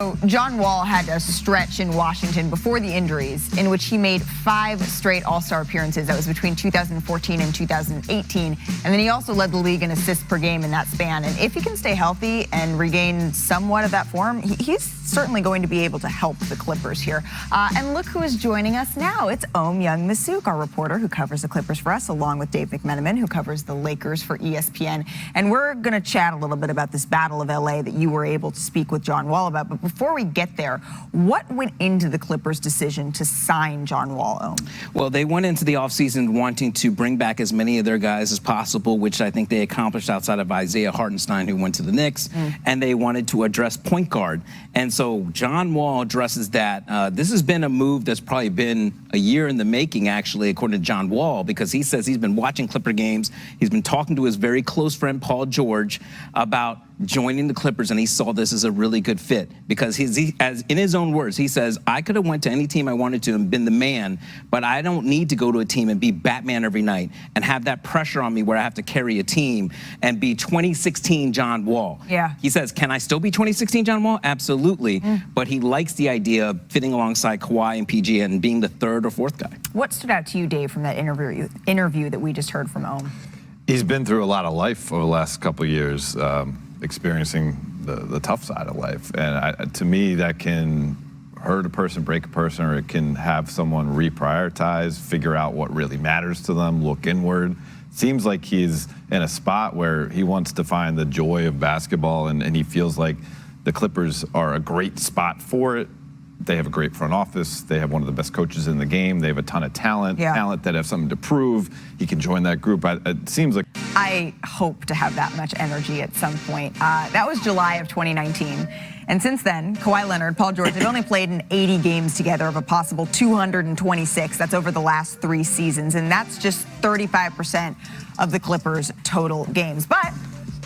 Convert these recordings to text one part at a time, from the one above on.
So John Wall had a stretch in Washington before the injuries in which he made 5 straight All-Star appearances. That was between 2014 and 2018. And then he also led the league in assists per game in that span. And if he can stay healthy and regain somewhat of that form, he's certainly going to be able to help the Clippers here. And look who is joining us now. It's Massouk, our reporter who covers the Clippers for us, along with Dave McMenamin, who covers the Lakers for ESPN. And we're going to chat a little bit about this Battle of LA that you were able to speak with John Wall about. But before we get there, what went into the Clippers' decision to sign John Wall? Well, they went into the offseason wanting to bring back as many of their guys as possible, which I think they accomplished outside of Isaiah Hartenstein, who went to the Knicks, and they wanted to address point guard. And so John Wall addresses that. This has been a move that's probably been a year in the making, actually, according to John Wall, because he says he's been watching Clipper games. He's been talking to his very close friend, Paul George, about joining the Clippers, and he saw this as a really good fit because as in his own words, he says, I could have went to any team I wanted to and been the man, but I don't need to go to a team and be Batman every night and have that pressure on me where I have to carry a team and be 2016 John Wall. Yeah. He says, can I still be 2016 John Wall? Absolutely. But he likes the idea of fitting alongside Kawhi and PG and being the third or fourth guy. What stood out to you, Dave, from that interview that we just heard from Ohm? He's been through a lot of life over the last couple of years, experiencing the tough side of life. And to me, that can hurt a person, break a person, or it can have someone reprioritize, figure out what really matters to them, look inward. Seems like he's in a spot where he wants to find the joy of basketball, and he feels like the Clippers are a great spot for it. They have a great front office. They have one of the best coaches in the game. They have a ton of talent that have something to prove. He can join that group. It seems like... I hope to have that much energy at some point. That was July of 2019. And since then, Kawhi Leonard, Paul George, they've only played in 80 games together of a possible 226. That's over the last 3 seasons. And that's just 35% of the Clippers' total games. But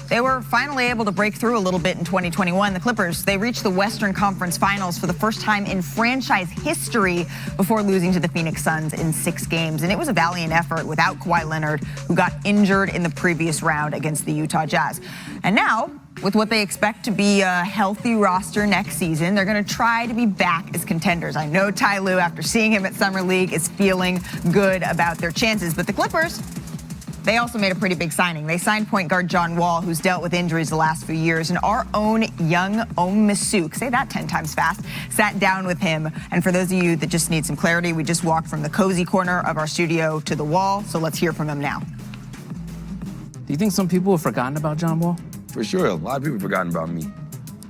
they were finally able to break through a little bit in 2021. The Clippers, they reached the Western Conference Finals for the first time in franchise history before losing to the Phoenix Suns in 6 games. And it was a valiant effort without Kawhi Leonard, who got injured in the previous round against the Utah Jazz. And now, with what they expect to be a healthy roster next season, they're going to try to be back as contenders. I know Ty Lue, after seeing him at Summer League, is feeling good about their chances. But the Clippers, they also made a pretty big signing. They signed point guard John Wall, who's dealt with injuries the last few years. And our own young Massouk, say that 10 times fast, sat down with him. And for those of you that just need some clarity, we just walked from the cozy corner of our studio to the wall. So let's hear from him now. Do you think some people have forgotten about John Wall? For sure. A lot of people have forgotten about me.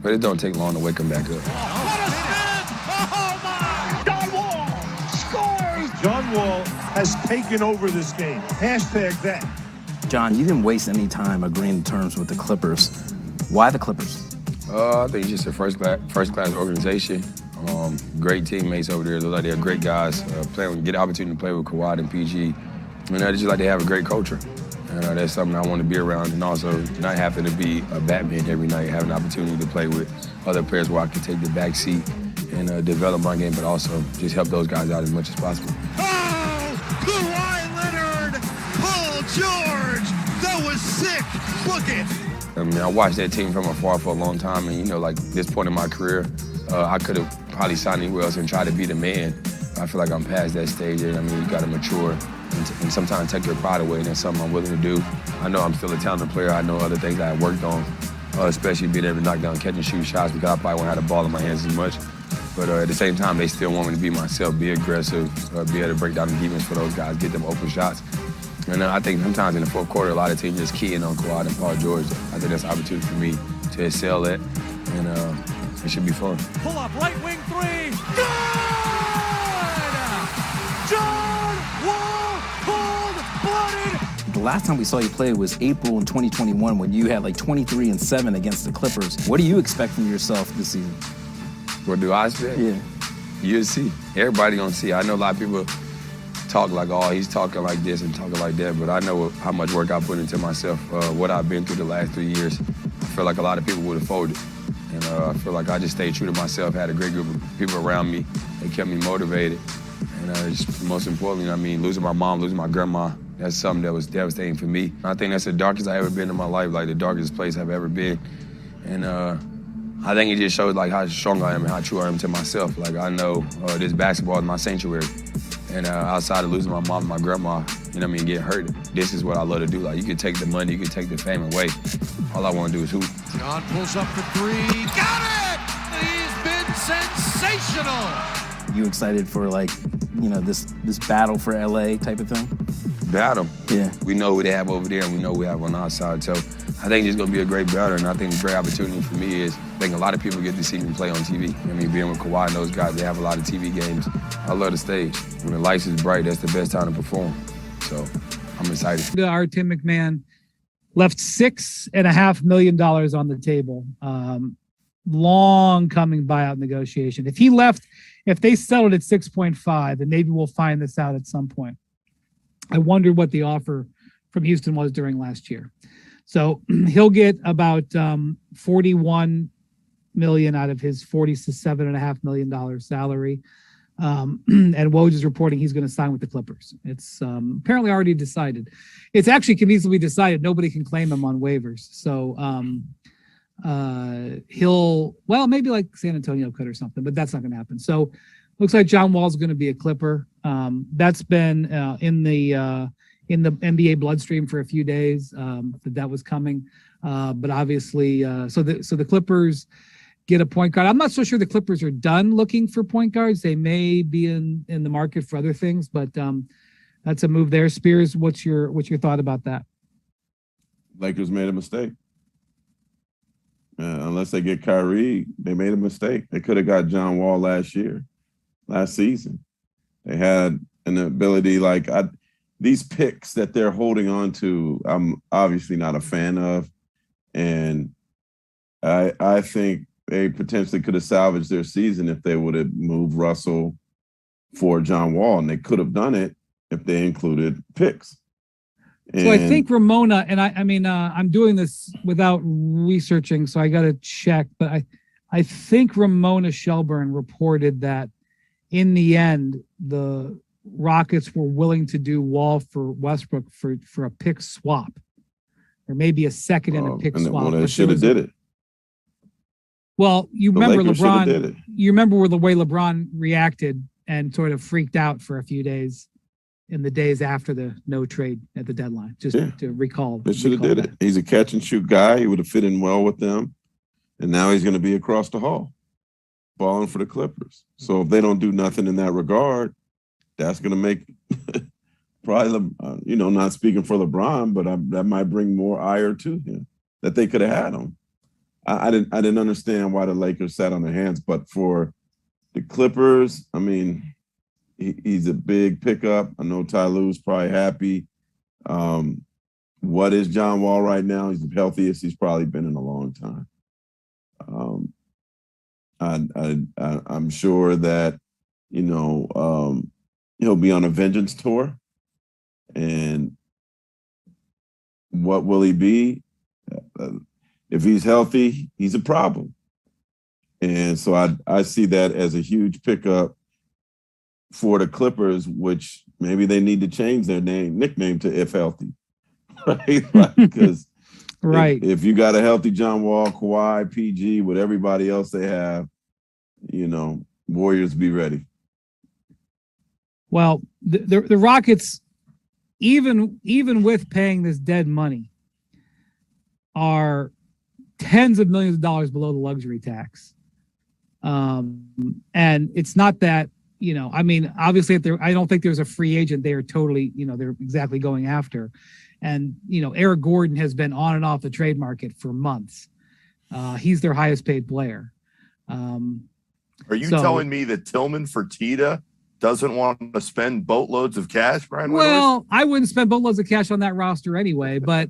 But it don't take long to wake them back up. What a spin! Oh, my! John Wall scores! John Wall has taken over this game. Hashtag that. John, you didn't waste any time agreeing to terms with the Clippers. Why the Clippers? I think it's just a first-class organization. Great teammates over there. Look like they're great guys. Get the opportunity to play with Kawhi and PG. I just like they have a great culture. That's something I want to be around, and also not having to be a Batman every night, having an opportunity to play with other players where I can take the back seat and develop my game, but also just help those guys out as much as possible. Oh, Kawhi Leonard, Paul George, that was sick. Look it. I mean, I watched that team from afar for a long time, and like this point in my career, I could have probably signed anywhere else and tried to be the man. I feel like I'm past that stage, and I mean, you got to mature and sometimes take your pride away, and that's something I'm willing to do. I know I'm still a talented player. I know other things I worked on, especially being able to knock down, catch and shoot shots, because I probably won't have the ball in my hands as much. But at the same time, they still want me to be myself, be aggressive, be able to break down the defense for those guys, get them open shots. And I think sometimes in the fourth quarter, a lot of teams just key in on Kawhi and Paul George. I think that's an opportunity for me to excel at, and it should be fun. Pull up, right wing 3. Good! John Wall, cold-blooded. The last time we saw you play was April in 2021 when you had like 23-7 against the Clippers. What do you expect from yourself this season? What do I expect? Yeah. You'll see. Everybody gonna see. I know a lot of people talk like, oh, he's talking like this and talking like that, but I know how much work I put into myself, what I've been through the last 3 years. I feel like a lot of people would have folded. And I feel like I just stayed true to myself, had a great group of people around me that kept me motivated. And just most importantly, I mean, losing my mom, losing my grandma, that's something that was devastating for me. I think that's the darkest I've ever been in my life, like the darkest place I've ever been. And I think it just shows like how strong I am and how true I am to myself. Like I know this basketball is my sanctuary. And outside of losing my mom and my grandma, you know what I mean, getting hurt, this is what I love to do. Like you can take the money, you can take the fame away. All I want to do is hoop. John pulls up for three. Got it! He's been sensational. You excited for this battle for LA type of thing? Battle. Yeah. We know who they have over there and we know we have on our side. So I think it's going to be a great battle. And I think the great opportunity for me is I think a lot of people get to see me play on TV. I mean, being with Kawhi and those guys, they have a lot of TV games. I love the stage. When the lights is bright, that's the best time to perform. So I'm excited. Our Tim McMahon left $6.5 million on the table. Long coming buyout negotiation. If they settled at 6.5, then maybe we'll find this out at some point. I wondered what the offer from Houston was during last year. So he'll get about $41 million out of his $47.5 million salary. And Woj is reporting he's going to sign with the Clippers. It's apparently already decided. It's actually can easily be decided. Nobody can claim him on waivers. So maybe like San Antonio could or something, but that's not going to happen. So looks like John Wall's going to be a Clipper. That's been in the NBA bloodstream for a few days that was coming. But obviously, so the Clippers get a point guard. I'm not so sure the Clippers are done looking for point guards. They may be in the market for other things, but that's a move there. Spears, what's your thought about that? Lakers made a mistake. Unless they get Kyrie, they made a mistake. They could have got John Wall last season. They had an ability these picks that they're holding on to, I'm obviously not a fan of. And I think they potentially could have salvaged their season if they would have moved Russell for John Wall. And they could have done it if they included picks. So I think Ramona, and I'm doing this without researching, so I got to check, but I think Ramona Shelburne reported that in the end, the Rockets were willing to do Wall for Westbrook for a pick swap, or maybe a second and a pick swap. Well, they should have did it. Well, you remember LeBron. Did it. You remember the way LeBron reacted and sort of freaked out for a few days in the days after the no trade at the deadline. Just to recall. They should have did it. He's a catch and shoot guy. He would have fit in well with them, and now he's going to be across the hall, balling for the Clippers. So if they don't do nothing in that regard, that's going to make probably, not speaking for LeBron, but that might bring more ire to him that they could have had him. I didn't understand why the Lakers sat on their hands, but for the Clippers, he's a big pickup. I know Ty Lue's probably happy. What is John Wall right now? He's the healthiest he's probably been in a long time. I'm sure that, he'll be on a vengeance tour. And what will he be? If he's healthy, he's a problem. And so I see that as a huge pickup for the Clippers, which maybe they need to change their nickname to If Healthy. Right? Because if you got a healthy John Wall, Kawhi, PG, with everybody else they have, Warriors be ready. Well, the Rockets, even with paying this dead money, are tens of millions of dollars below the luxury tax. And it's not that, obviously I don't think there's a free agent they are totally, they're exactly going after. And, Eric Gordon has been on and off the trade market for months. He's their highest paid player. Are you telling me that Tillman Fertitta doesn't want to spend boatloads of cash, Brian? Well, I wouldn't spend boatloads of cash on that roster anyway, but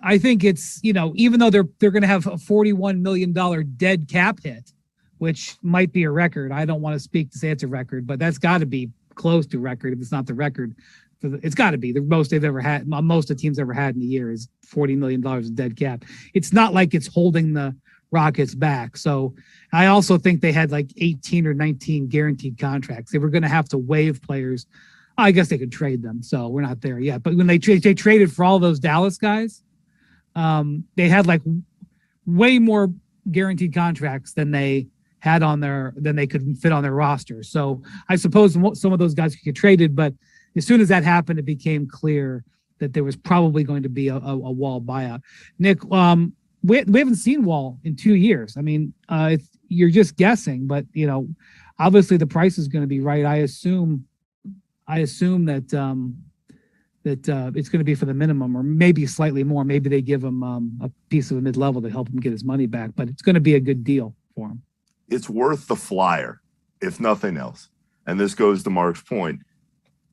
I think it's, even though they're going to have a $41 million dead cap hit, which might be a record. I don't want to speak to say it's a record, but that's got to be close to record. If it's not the record, it's got to be the most they've ever had. Most of the teams ever had in a year is $40 million of dead cap. It's not like it's holding the Rockets back. So I also think they had like 18 or 19 guaranteed contracts. They were going to have to waive players. I guess they could trade them. So we're not there yet. But when they traded for all those Dallas guys, they had like way more guaranteed contracts than they had than they could fit on their roster. So I suppose some of those guys could get traded, but as soon as that happened, it became clear that there was probably going to be a Wall buyout. Nick, we haven't seen Wall in 2 years. I mean, you're just guessing, but obviously the price is going to be right. I assume that it's going to be for the minimum, or maybe slightly more. Maybe they give him a piece of a mid-level to help him get his money back, but it's going to be a good deal for him. It's worth the flyer, if nothing else. And this goes to Mark's point.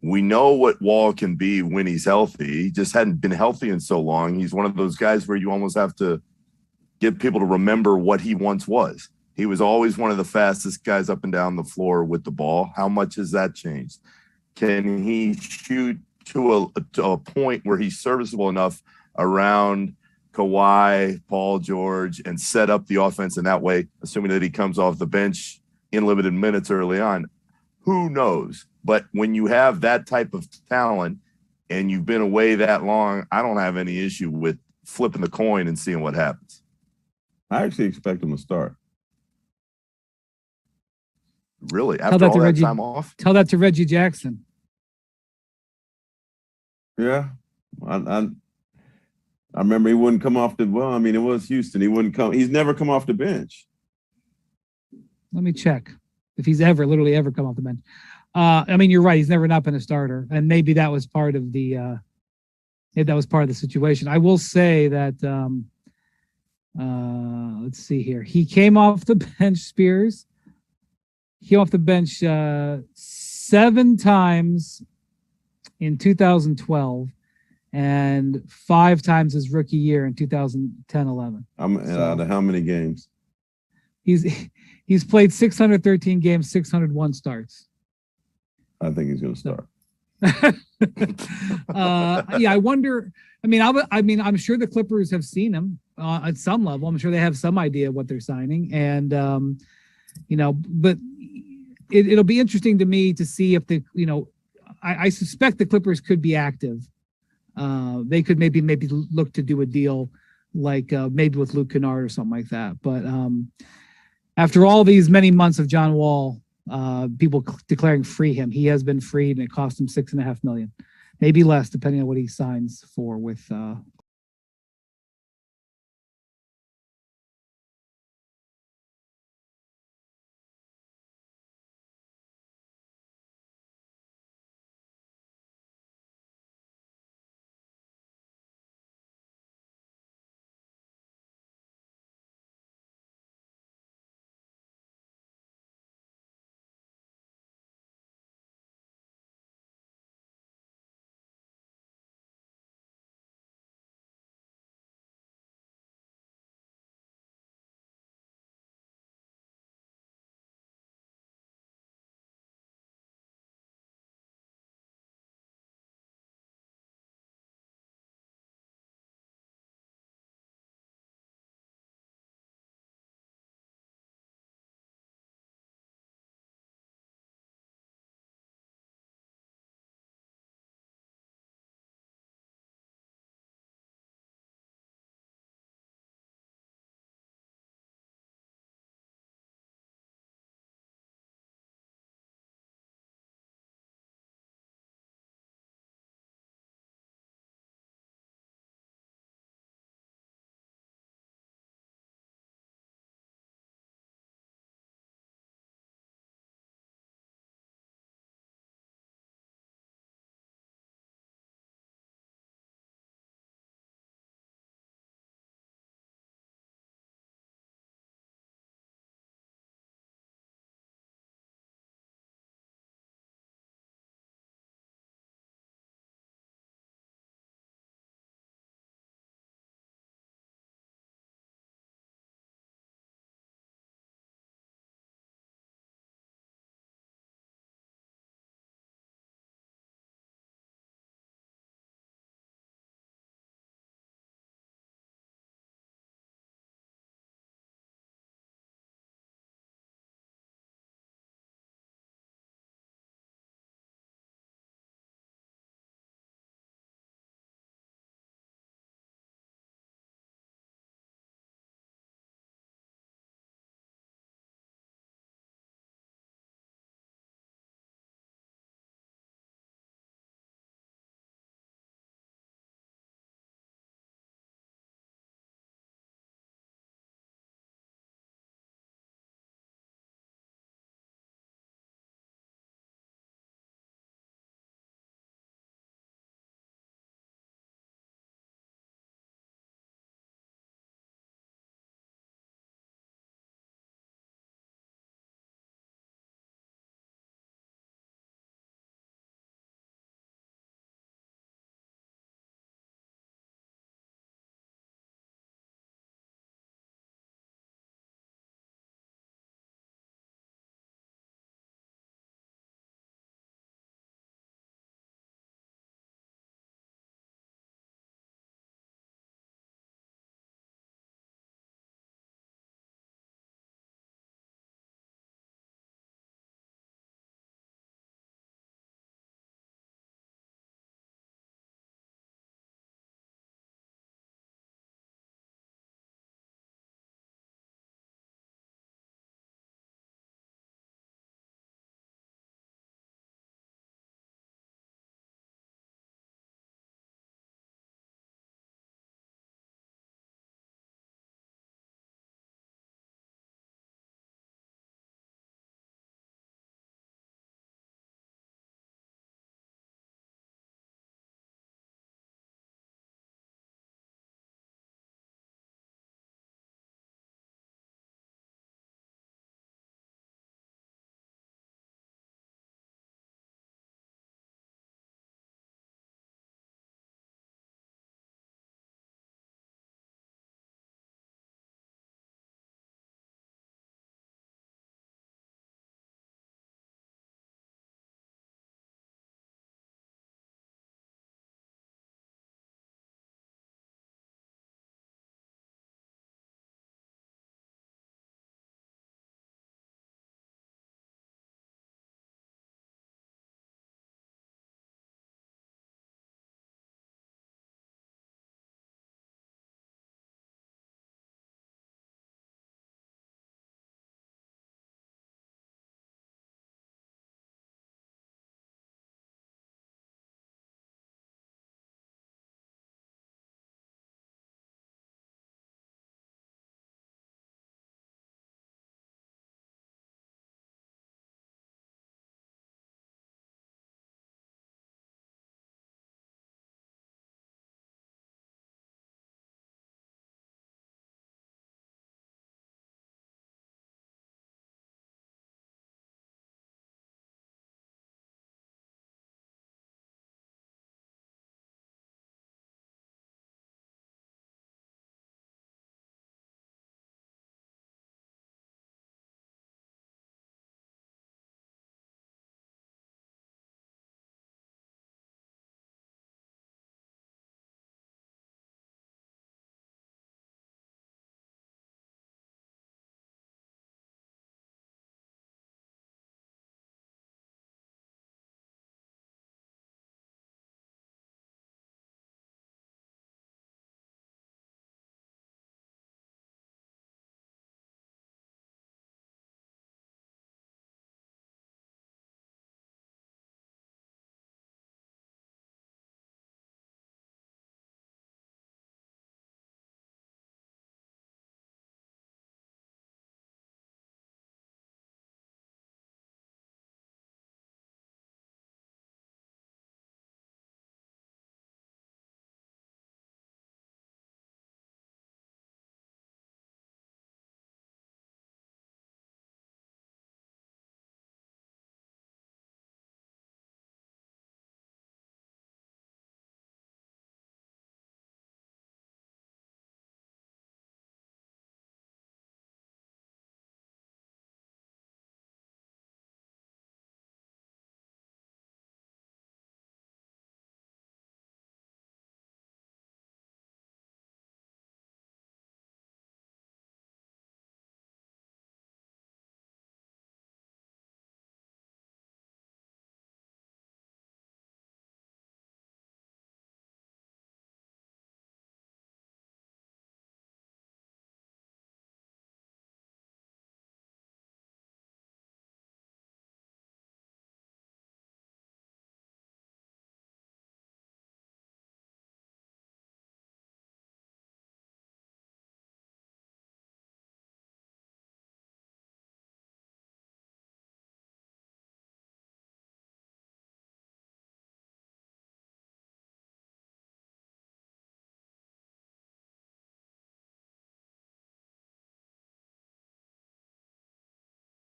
We know what Wall can be when he's healthy. He just hadn't been healthy in so long. He's one of those guys where you almost have to get people to remember what he once was. He was always one of the fastest guys up and down the floor with the ball. How much has that changed? Can he shoot to a point where he's serviceable enough around Kawhi, Paul George, and set up the offense in that way, assuming that he comes off the bench in limited minutes early on? Who knows? But when you have that type of talent and you've been away that long, I don't have any issue with flipping the coin and seeing what happens. I actually expect him to start. Really? After all that time off? Tell that to Reggie Jackson. Yeah. I remember he wouldn't come off it was Houston. He wouldn't come. He's never come off the bench. Let me check if he's literally ever come off the bench. You're right. He's never not been a starter, and maybe that was part of the situation. I will say that. Let's see here. He came off the bench. Spears. He came off the bench 7 times in 2012, and 5 times his rookie year in 2010-11. Out of how many games? He's played 613 games, 601 starts. I think he's going to start. I wonder. I'm sure the Clippers have seen him at some level. I'm sure they have some idea of what they're signing, and but it'll be interesting to me to see if I suspect the Clippers could be active. They could maybe look to do a deal like maybe with Luke Kennard or something like that. But after all these many months of John Wall, people declaring free him, he has been freed, and it cost him $6.5 million, maybe less depending on what he signs for with